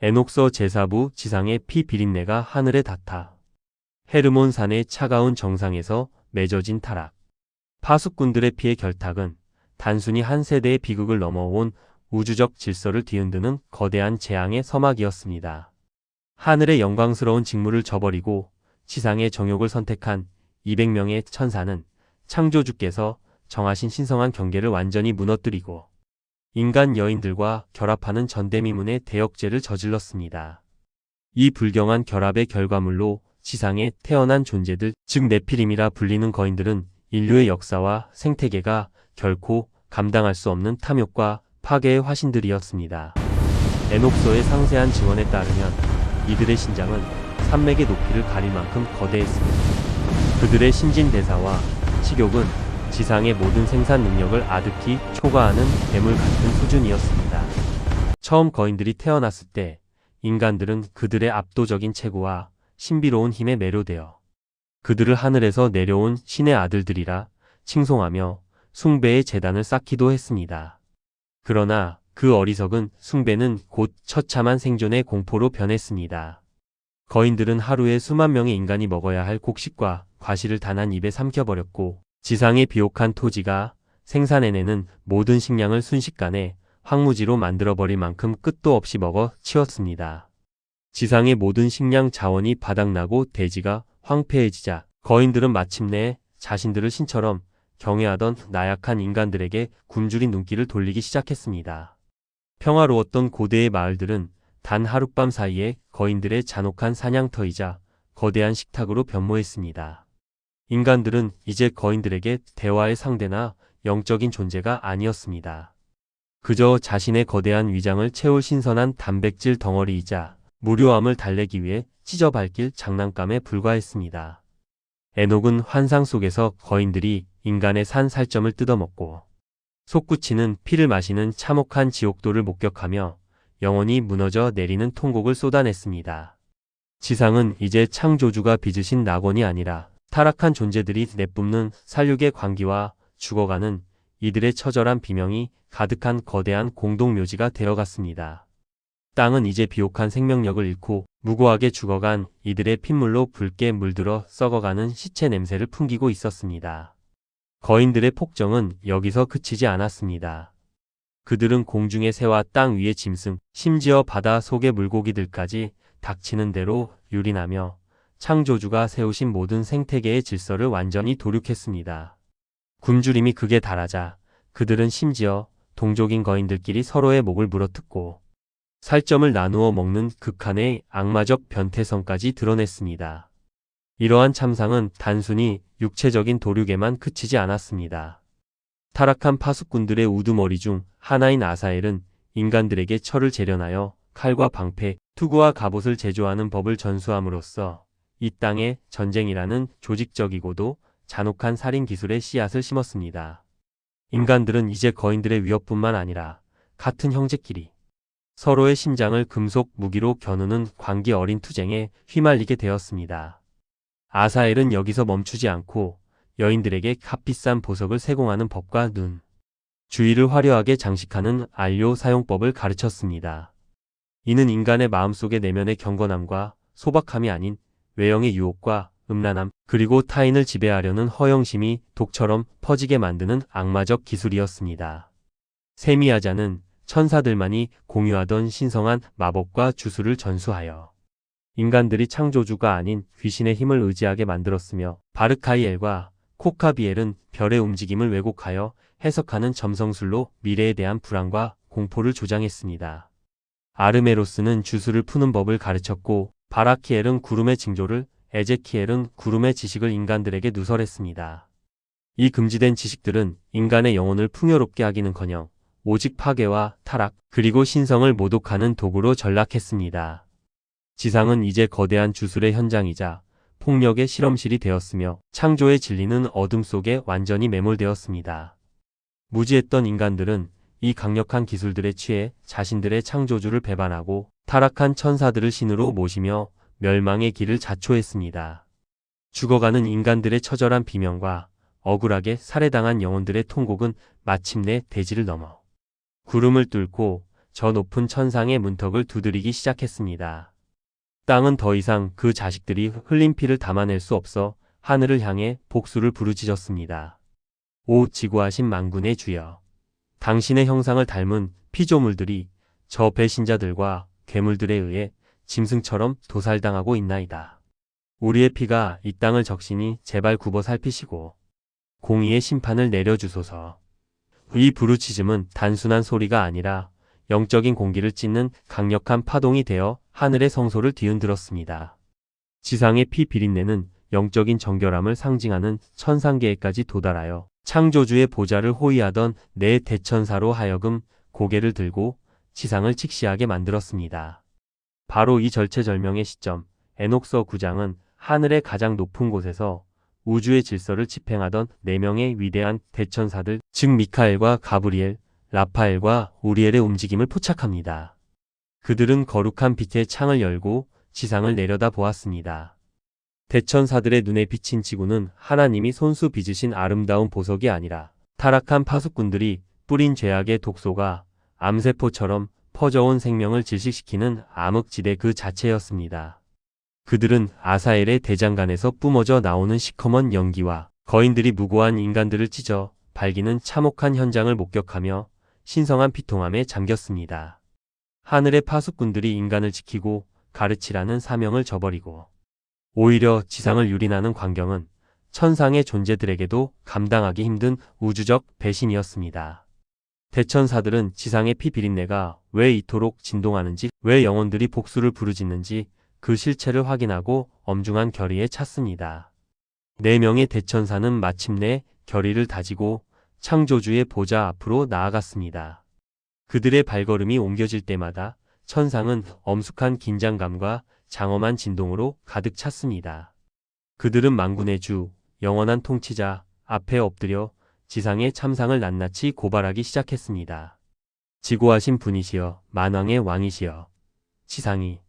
에녹서 제4부 지상의 피 비린내가 하늘에 닿다. 헤르몬 산의 차가운 정상에서 맺어진 타락. 파수꾼들의 피의 결탁은 단순히 한 세대의 비극을 넘어온 우주적 질서를 뒤흔드는 거대한 재앙의 서막이었습니다. 하늘의 영광스러운 직무를 저버리고 지상의 정욕을 선택한 200명의 천사는 창조주께서 정하신 신성한 경계를 완전히 무너뜨리고 인간 여인들과 결합하는 전대미문의 대역죄를 저질렀습니다. 이 불경한 결합의 결과물로 지상에 태어난 존재들, 즉 네피림이라 불리는 거인들은 인류의 역사와 생태계가 결코 감당할 수 없는 탐욕과 파괴의 화신들이었습니다. 에녹서의 상세한 증언에 따르면 이들의 신장은 산맥의 높이를 가릴 만큼 거대했습니다. 그들의 신진대사와 식욕은 지상의 모든 생산 능력을 아득히 초과하는 괴물 같은 수준이었습니다. 처음 거인들이 태어났을 때 인간들은 그들의 압도적인 체구와 신비로운 힘에 매료되어 그들을 하늘에서 내려온 신의 아들들이라 칭송하며 숭배의 제단을 쌓기도 했습니다. 그러나 그 어리석은 숭배는 곧 처참한 생존의 공포로 변했습니다. 거인들은 하루에 수만 명의 인간이 먹어야 할 곡식과 과실을 단 한 입에 삼켜버렸고 지상의 비옥한 토지가 생산해내는 모든 식량을 순식간에 황무지로 만들어버릴 만큼 끝도 없이 먹어 치웠습니다. 지상의 모든 식량 자원이 바닥나고 대지가 황폐해지자 거인들은 마침내 자신들을 신처럼 경외하던 나약한 인간들에게 굶주린 눈길을 돌리기 시작했습니다. 평화로웠던 고대의 마을들은 단 하룻밤 사이에 거인들의 잔혹한 사냥터이자 거대한 식탁으로 변모했습니다. 인간들은 이제 거인들에게 대화의 상대나 영적인 존재가 아니었습니다. 그저 자신의 거대한 위장을 채울 신선한 단백질 덩어리이자 무료함을 달래기 위해 찢어밟힐 장난감에 불과했습니다. 에녹은 환상 속에서 거인들이 인간의 산 살점을 뜯어먹고 솟구치는 피를 마시는 참혹한 지옥도를 목격하며 영혼이 무너져 내리는 통곡을 쏟아냈습니다. 지상은 이제 창조주가 빚으신 낙원이 아니라 타락한 존재들이 내뿜는 살육의 광기와 죽어가는 이들의 처절한 비명이 가득한 거대한 공동묘지가 되어갔습니다. 땅은 이제 비옥한 생명력을 잃고 무고하게 죽어간 이들의 핏물로 붉게 물들어 썩어가는 시체 냄새를 풍기고 있었습니다. 거인들의 폭정은 여기서 그치지 않았습니다. 그들은 공중의 새와 땅 위의 짐승, 심지어 바다 속의 물고기들까지 닥치는 대로 유린하며 창조주가 세우신 모든 생태계의 질서를 완전히 도륙했습니다. 굶주림이 극에 달하자 그들은 심지어 동족인 거인들끼리 서로의 목을 물어뜯고 살점을 나누어 먹는 극한의 악마적 변태성까지 드러냈습니다. 이러한 참상은 단순히 육체적인 도륙에만 그치지 않았습니다. 타락한 파수꾼들의 우두머리 중 하나인 아사엘은 인간들에게 철을 재련하여 칼과 방패, 투구와 갑옷을 제조하는 법을 전수함으로써 이 땅에 전쟁이라는 조직적이고도 잔혹한 살인 기술의 씨앗을 심었습니다. 인간들은 이제 거인들의 위협뿐만 아니라 같은 형제끼리 서로의 심장을 금속 무기로 겨누는 광기 어린 투쟁에 휘말리게 되었습니다. 아사엘은 여기서 멈추지 않고 여인들에게 값비싼 보석을 세공하는 법과 눈, 주위를 화려하게 장식하는 안료 사용법을 가르쳤습니다. 이는 인간의 마음속의 내면의 경건함과 소박함이 아닌 외형의 유혹과 음란함, 그리고 타인을 지배하려는 허영심이 독처럼 퍼지게 만드는 악마적 기술이었습니다. 세미야자는 천사들만이 공유하던 신성한 마법과 주술을 전수하여 인간들이 창조주가 아닌 귀신의 힘을 의지하게 만들었으며 바르카이엘과 코카비엘은 별의 움직임을 왜곡하여 해석하는 점성술로 미래에 대한 불안과 공포를 조장했습니다. 아르메로스는 주술을 푸는 법을 가르쳤고 바라키엘은 구름의 징조를, 에제키엘은 구름의 지식을 인간들에게 누설했습니다. 이 금지된 지식들은 인간의 영혼을 풍요롭게 하기는커녕 오직 파괴와 타락, 그리고 신성을 모독하는 도구로 전락했습니다. 지상은 이제 거대한 주술의 현장이자 폭력의 실험실이 되었으며 창조의 진리는 어둠 속에 완전히 매몰되었습니다. 무지했던 인간들은 이 강력한 기술들에 취해 자신들의 창조주를 배반하고 타락한 천사들을 신으로 모시며 멸망의 길을 자초했습니다. 죽어가는 인간들의 처절한 비명과 억울하게 살해당한 영혼들의 통곡은 마침내 대지를 넘어 구름을 뚫고 저 높은 천상의 문턱을 두드리기 시작했습니다. 땅은 더 이상 그 자식들이 흘린 피를 담아낼 수 없어 하늘을 향해 복수를 부르짖었습니다. 오 지구하신 만군의 주여, 당신의 형상을 닮은 피조물들이 저 배신자들과 괴물들에 의해 짐승처럼 도살당하고 있나이다. 우리의 피가 이 땅을 적시니 제발 굽어 살피시고 공의의 심판을 내려주소서. 이 부르짖음은 단순한 소리가 아니라 영적인 공기를 찢는 강력한 파동이 되어 하늘의 성소를 뒤흔들었습니다. 지상의 피 비린내는 영적인 정결함을 상징하는 천상계에까지 도달하여 창조주의 보좌를 호위하던 네 대천사로 하여금 고개를 들고 지상을 직시하게 만들었습니다. 바로 이 절체절명의 시점, 에녹서 9장은 하늘의 가장 높은 곳에서 우주의 질서를 집행하던 4명의 위대한 대천사들, 즉 미카엘과 가브리엘, 라파엘과 우리엘의 움직임을 포착합니다. 그들은 거룩한 빛의 창을 열고 지상을 내려다 보았습니다. 대천사들의 눈에 비친 지구는 하나님이 손수 빚으신 아름다운 보석이 아니라 타락한 파수꾼들이 뿌린 죄악의 독소가 암세포처럼 퍼져온 생명을 질식시키는 암흑지대 그 자체였습니다. 그들은 아사엘의 대장간에서 뿜어져 나오는 시커먼 연기와 거인들이 무고한 인간들을 찢어 발기는 참혹한 현장을 목격하며 신성한 비통함에 잠겼습니다. 하늘의 파수꾼들이 인간을 지키고 가르치라는 사명을 저버리고 오히려 지상을 유린하는 광경은 천상의 존재들에게도 감당하기 힘든 우주적 배신이었습니다. 대천사들은 지상의 피 비린내가 왜 이토록 진동하는지, 왜 영혼들이 복수를 부르짖는지 그 실체를 확인하고 엄중한 결의에 찼습니다. 4명의 대천사는 마침내 결의를 다지고 창조주의 보좌 앞으로 나아갔습니다. 그들의 발걸음이 옮겨질 때마다 천상은 엄숙한 긴장감과 장엄한 진동으로 가득 찼습니다. 그들은 만군의 주, 영원한 통치자 앞에 엎드려 지상의 참상을 낱낱이 고발하기 시작했습니다. 지고하신 분이시여, 만왕의 왕이시여, 지상이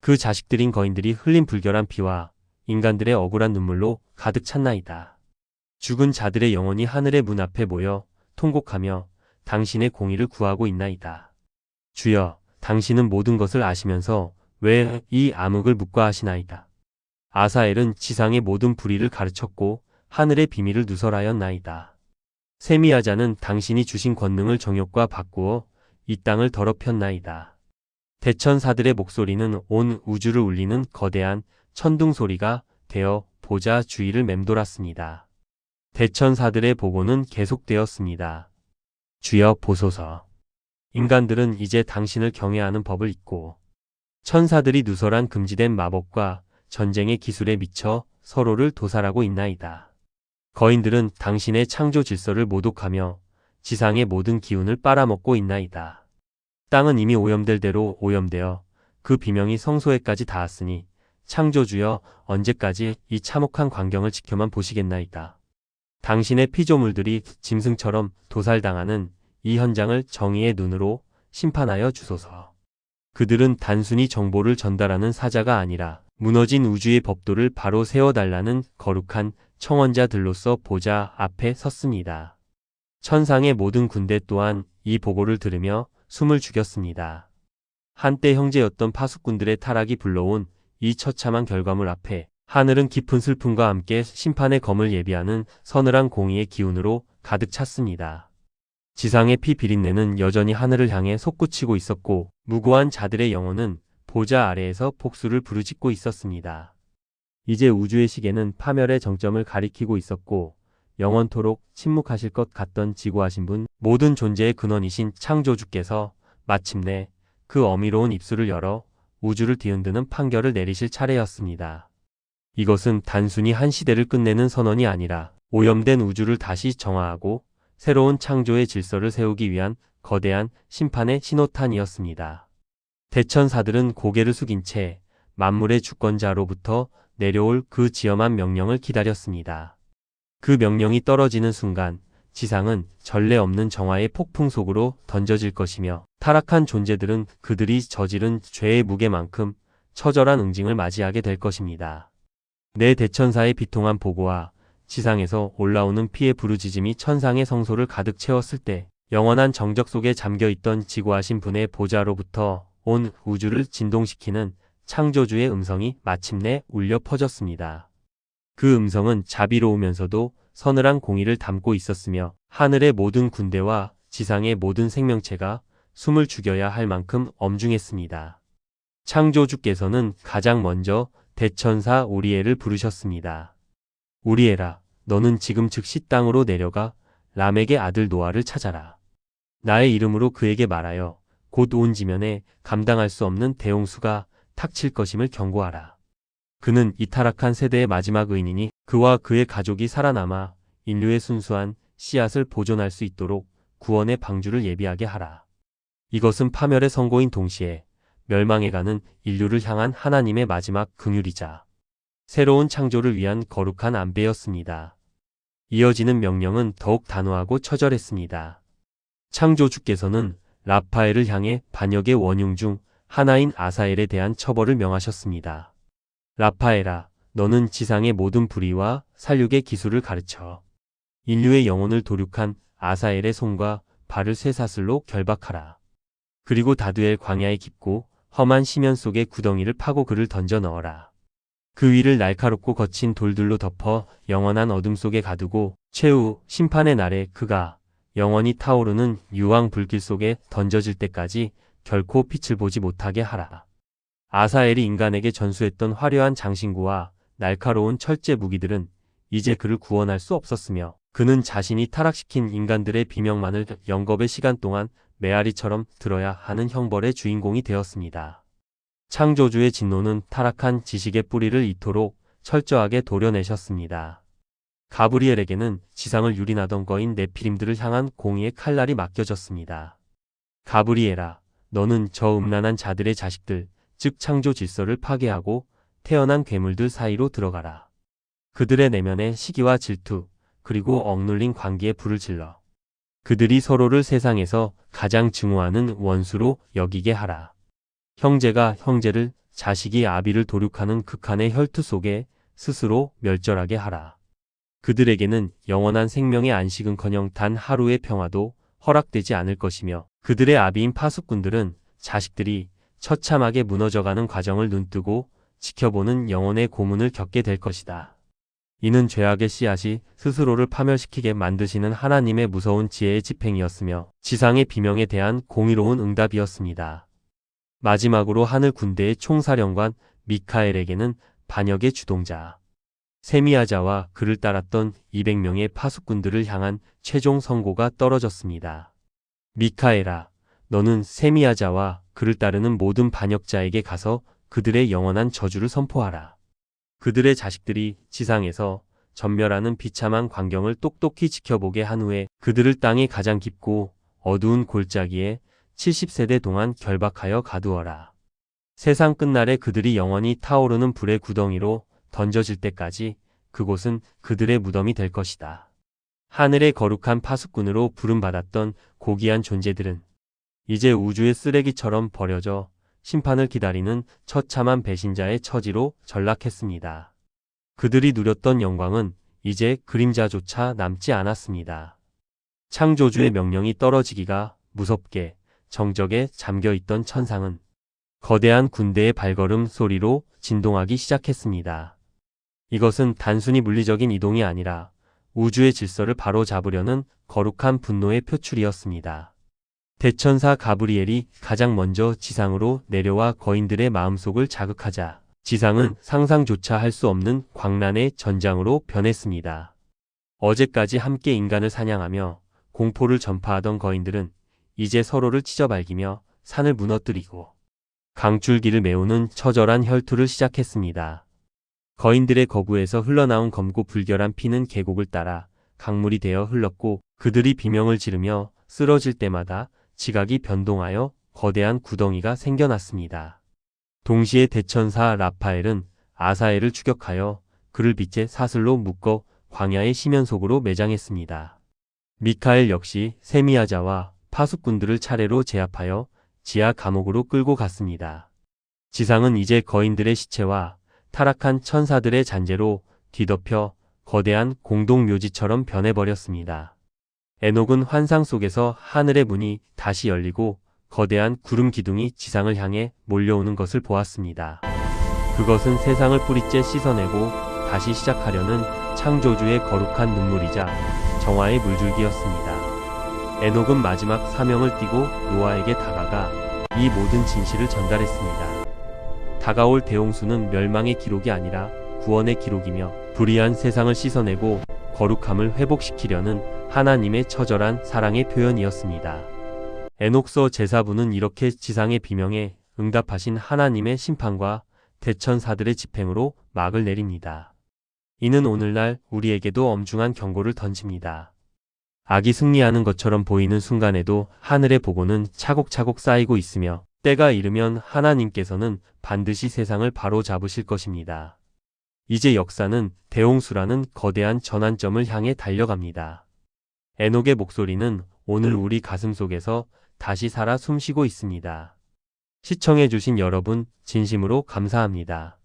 그 자식들인 거인들이 흘린 불결한 피와 인간들의 억울한 눈물로 가득 찼나이다. 죽은 자들의 영혼이 하늘의 문 앞에 모여 통곡하며 당신의 공의를 구하고 있나이다. 주여, 당신은 모든 것을 아시면서 왜 이 암흑을 묵과하시나이다. 아사엘은 지상의 모든 불의를 가르쳤고 하늘의 비밀을 누설하였나이다. 세미야자는 당신이 주신 권능을 정욕과 바꾸어 이 땅을 더럽혔나이다. 대천사들의 목소리는 온 우주를 울리는 거대한 천둥소리가 되어 보좌 주위를 맴돌았습니다. 대천사들의 보고는 계속되었습니다. 주여 보소서. 인간들은 이제 당신을 경외하는 법을 잊고 천사들이 누설한 금지된 마법과 전쟁의 기술에 미쳐 서로를 도살하고 있나이다. 거인들은 당신의 창조 질서를 모독하며 지상의 모든 기운을 빨아먹고 있나이다. 땅은 이미 오염될 대로 오염되어 그 비명이 성소에까지 닿았으니 창조주여, 언제까지 이 참혹한 광경을 지켜만 보시겠나이다. 당신의 피조물들이 짐승처럼 도살당하는 이 현장을 정의의 눈으로 심판하여 주소서. 그들은 단순히 정보를 전달하는 사자가 아니라 무너진 우주의 법도를 바로 세워달라는 거룩한 청원자들로서 보좌 앞에 섰습니다. 천상의 모든 군대 또한 이 보고를 들으며 숨을 죽였습니다. 한때 형제였던 파수꾼들의 타락이 불러온 이 처참한 결과물 앞에 하늘은 깊은 슬픔과 함께 심판의 검을 예비하는 서늘한 공의의 기운으로 가득 찼습니다. 지상의 피 비린내는 여전히 하늘을 향해 솟구치고 있었고 무고한 자들의 영혼은 보좌 아래에서 복수를 부르짖고 있었습니다. 이제 우주의 시계는 파멸의 정점을 가리키고 있었고 영원토록 침묵하실 것 같던 지고하신 분, 모든 존재의 근원이신 창조주께서 마침내 그 어미로운 입술을 열어 우주를 뒤흔드는 판결을 내리실 차례였습니다. 이것은 단순히 한 시대를 끝내는 선언이 아니라 오염된 우주를 다시 정화하고 새로운 창조의 질서를 세우기 위한 거대한 심판의 신호탄이었습니다. 대천사들은 고개를 숙인 채 만물의 주권자로부터 내려올 그 지엄한 명령을 기다렸습니다. 그 명령이 떨어지는 순간 지상은 전례 없는 정화의 폭풍 속으로 던져질 것이며 타락한 존재들은 그들이 저지른 죄의 무게만큼 처절한 응징을 맞이하게 될 것입니다. 네 대천사의 비통한 보고와 지상에서 올라오는 피의 부르짖음이 천상의 성소를 가득 채웠을 때 영원한 정적 속에 잠겨있던 지구하신 분의 보좌로부터 온 우주를 진동시키는 창조주의 음성이 마침내 울려 퍼졌습니다. 그 음성은 자비로우면서도 서늘한 공의를 담고 있었으며 하늘의 모든 군대와 지상의 모든 생명체가 숨을 죽여야 할 만큼 엄중했습니다. 창조주께서는 가장 먼저 대천사 우리엘을 부르셨습니다. 우리엘아, 너는 지금 즉시 땅으로 내려가 람에게 아들 노아를 찾아라. 나의 이름으로 그에게 말하여 곧 온 지면에 감당할 수 없는 대홍수가 닥칠 것임을 경고하라. 그는 이 타락한 세대의 마지막 의인이니 그와 그의 가족이 살아남아 인류의 순수한 씨앗을 보존할 수 있도록 구원의 방주를 예비하게 하라. 이것은 파멸의 선고인 동시에 멸망해가는 인류를 향한 하나님의 마지막 긍휼이자 새로운 창조를 위한 거룩한 안배였습니다. 이어지는 명령은 더욱 단호하고 처절했습니다. 창조주께서는 라파엘을 향해 반역의 원흉 중 하나인 아사엘에 대한 처벌을 명하셨습니다. 라파엘아, 너는 지상의 모든 불의와 살육의 기술을 가르쳐 인류의 영혼을 도륙한 아사엘의 손과 발을 쇠사슬로 결박하라. 그리고 다두엘 광야의 깊고 험한 시면 속에 구덩이를 파고 그를 던져 넣어라. 그 위를 날카롭고 거친 돌들로 덮어 영원한 어둠 속에 가두고 최후 심판의 날에 그가 영원히 타오르는 유황 불길 속에 던져질 때까지 결코 빛을 보지 못하게 하라. 아사엘이 인간에게 전수했던 화려한 장신구와 날카로운 철제 무기들은 이제 그를 구원할 수 없었으며 그는 자신이 타락시킨 인간들의 비명만을 영겁의 시간 동안 메아리처럼 들어야 하는 형벌의 주인공이 되었습니다. 창조주의 진노는 타락한 지식의 뿌리를 이토록 철저하게 도려내셨습니다. 가브리엘에게는 지상을 유린하던 거인 네피림들을 향한 공의의 칼날이 맡겨졌습니다. 가브리엘아, 너는 저 음란한 자들의 자식들, 즉 창조 질서를 파괴하고 태어난 괴물들 사이로 들어가라. 그들의 내면에 시기와 질투, 그리고 억눌린 관계에 불을 질러 그들이 서로를 세상에서 가장 증오하는 원수로 여기게 하라. 형제가 형제를, 자식이 아비를 도륙하는 극한의 혈투 속에 스스로 멸절하게 하라. 그들에게는 영원한 생명의 안식은커녕 단 하루의 평화도 허락되지 않을 것이며 그들의 아비인 파수꾼들은 자식들이 처참하게 무너져가는 과정을 눈뜨고 지켜보는 영혼의 고문을 겪게 될 것이다. 이는 죄악의 씨앗이 스스로를 파멸시키게 만드시는 하나님의 무서운 지혜의 집행이었으며 지상의 비명에 대한 공의로운 응답이었습니다. 마지막으로 하늘 군대의 총사령관 미카엘에게는 반역의 주동자 세미야자와 그를 따랐던 200명의 파수꾼들을 향한 최종 선고가 떨어졌습니다. 미카엘아, 너는 세미야자와 그를 따르는 모든 반역자에게 가서 그들의 영원한 저주를 선포하라. 그들의 자식들이 지상에서 전멸하는 비참한 광경을 똑똑히 지켜보게 한 후에 그들을 땅의 가장 깊고 어두운 골짜기에 70세대 동안 결박하여 가두어라. 세상 끝날에 그들이 영원히 타오르는 불의 구덩이로 던져질 때까지 그곳은 그들의 무덤이 될 것이다. 하늘의 거룩한 파수꾼으로 부름받았던 고귀한 존재들은 이제 우주의 쓰레기처럼 버려져 심판을 기다리는 처참한 배신자의 처지로 전락했습니다. 그들이 누렸던 영광은 이제 그림자조차 남지 않았습니다. 창조주의 명령이 떨어지기가 무섭게 정적에 잠겨있던 천상은 거대한 군대의 발걸음 소리로 진동하기 시작했습니다. 이것은 단순히 물리적인 이동이 아니라 우주의 질서를 바로잡으려는 거룩한 분노의 표출이었습니다. 대천사 가브리엘이 가장 먼저 지상으로 내려와 거인들의 마음속을 자극하자 지상은 상상조차 할 수 없는 광란의 전장으로 변했습니다. 어제까지 함께 인간을 사냥하며 공포를 전파하던 거인들은 이제 서로를 찢어발기며 산을 무너뜨리고 강줄기를 메우는 처절한 혈투를 시작했습니다. 거인들의 거구에서 흘러나온 검고 불결한 피는 계곡을 따라 강물이 되어 흘렀고 그들이 비명을 지르며 쓰러질 때마다 지각이 변동하여 거대한 구덩이가 생겨났습니다. 동시에 대천사 라파엘은 아사엘을 추격하여 그를 빛의 사슬로 묶어 광야의 시면 속으로 매장했습니다. 미카엘 역시 세미야자와 파수꾼들을 차례로 제압하여 지하 감옥으로 끌고 갔습니다. 지상은 이제 거인들의 시체와 타락한 천사들의 잔재로 뒤덮여 거대한 공동묘지처럼 변해버렸습니다. 에녹은 환상 속에서 하늘의 문이 다시 열리고 거대한 구름 기둥이 지상을 향해 몰려오는 것을 보았습니다. 그것은 세상을 뿌리째 씻어내고 다시 시작하려는 창조주의 거룩한 눈물이자 정화의 물줄기였습니다. 에녹은 마지막 사명을 띠고 노아에게 다가가 이 모든 진실을 전달했습니다. 다가올 대홍수는 멸망의 기록이 아니라 구원의 기록이며 불의한 세상을 씻어내고 거룩함을 회복시키려는 하나님의 처절한 사랑의 표현이었습니다. 에녹서 제사부는 이렇게 지상의 비명에 응답하신 하나님의 심판과 대천사들의 집행으로 막을 내립니다. 이는 오늘날 우리에게도 엄중한 경고를 던집니다. 악이 승리하는 것처럼 보이는 순간에도 하늘의 보고는 차곡차곡 쌓이고 있으며 때가 이르면 하나님께서는 반드시 세상을 바로잡으실 것입니다. 이제 역사는 대홍수라는 거대한 전환점을 향해 달려갑니다. 에녹의 목소리는 오늘 우리 가슴 속에서 다시 살아 숨쉬고 있습니다. 시청해주신 여러분 진심으로 감사합니다.